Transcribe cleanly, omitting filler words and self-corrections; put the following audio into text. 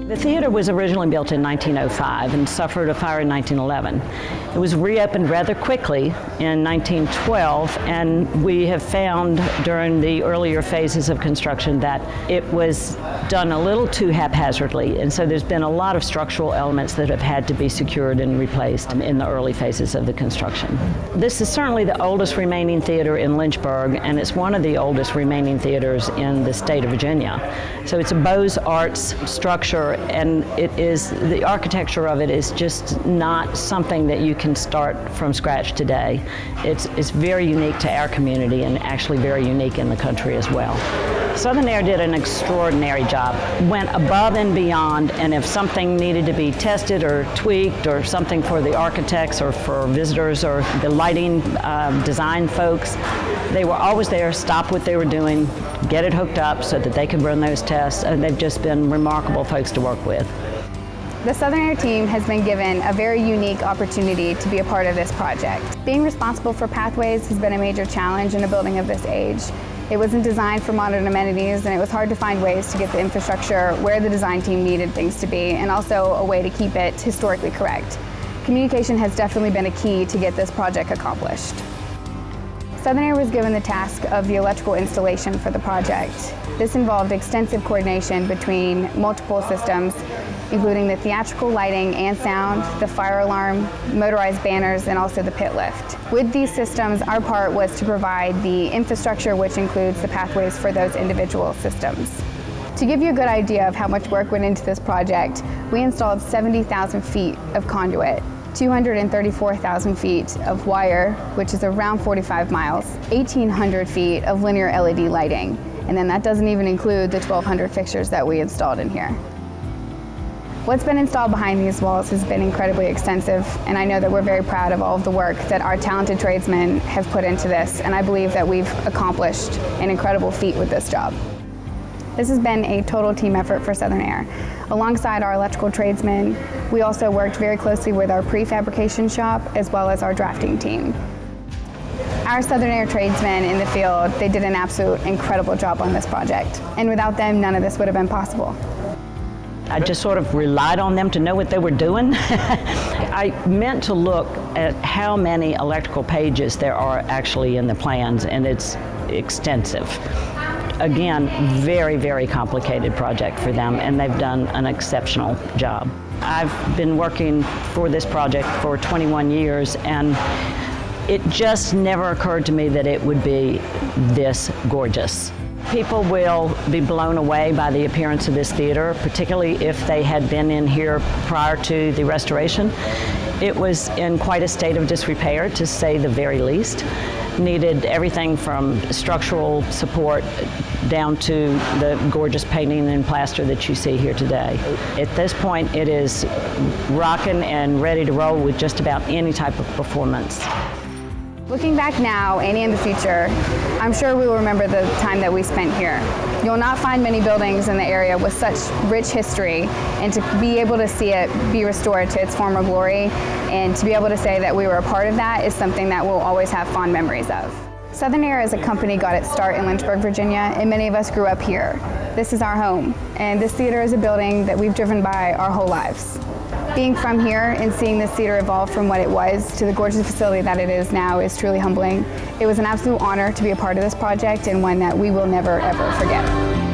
The theater was originally built in 1905 and suffered a fire in 1911. It was reopened rather quickly in 1912, and we have found during the earlier phases of construction that it was done a little too haphazardly, and so there's been a lot of structural elements that have had to be secured and replaced in the early phases of the construction. This is certainly the oldest remaining theater in Lynchburg, and it's one of the oldest remaining theaters in the state of Virginia. So it's a Beaux-Arts structure, and the architecture of it is just not something that you can start from scratch today. It's very unique to our community and actually very unique in the country as well. Southern Air did an extraordinary job, went above and beyond, and if something needed to be tested or tweaked or something for the architects or for visitors or the lighting design folks, they were always there, stop what they were doing, get it hooked up so that they could run those tests, and they've just been remarkable folks to work with. The Southern Air team has been given a very unique opportunity to be a part of this project. Being responsible for pathways has been a major challenge in a building of this age. It wasn't designed for modern amenities, and it was hard to find ways to get the infrastructure where the design team needed things to be, and also a way to keep it historically correct. Communication has definitely been a key to get this project accomplished. Southern Air was given the task of the electrical installation for the project. This involved extensive coordination between multiple systems, including the theatrical lighting and sound, the fire alarm, motorized banners, and also the pit lift. With these systems, our part was to provide the infrastructure, which includes the pathways for those individual systems. To give you a good idea of how much work went into this project, we installed 70,000 feet of conduit, 234,000 feet of wire, which is around 45 miles, 1,800 feet of linear LED lighting, and then that doesn't even include the 1,200 fixtures that we installed in here. What's been installed behind these walls has been incredibly extensive, and I know that we're very proud of all of the work that our talented tradesmen have put into this, and I believe that we've accomplished an incredible feat with this job. This has been a total team effort for Southern Air. Alongside our electrical tradesmen, we also worked very closely with our prefabrication shop as well as our drafting team. Our Southern Air tradesmen in the field, they did an absolute incredible job on this project, and without them, none of this would have been possible. I just sort of relied on them to know what they were doing. I meant to look at how many electrical pages there are actually in the plans, and it's extensive. Again, very, very complicated project for them, and they've done an exceptional job. I've been working for this project for 21 years, and it just never occurred to me that it would be this gorgeous. People will be blown away by the appearance of this theater, particularly if they had been in here prior to the restoration. It was in quite a state of disrepair, to say the very least. Needed everything from structural support down to the gorgeous painting and plaster that you see here today. At this point, it is rocking and ready to roll with just about any type of performance. Looking back now and in the future, I'm sure we will remember the time that we spent here. You'll not find many buildings in the area with such rich history, and to be able to see it be restored to its former glory and to be able to say that we were a part of that is something that we'll always have fond memories of. Southern Air as a company got its start in Lynchburg, Virginia, and many of us grew up here. This is our home, and this theater is a building that we've driven by our whole lives. Being from here and seeing this theater evolve from what it was to the gorgeous facility that it is now is truly humbling. It was an absolute honor to be a part of this project, and one that we will never, ever forget.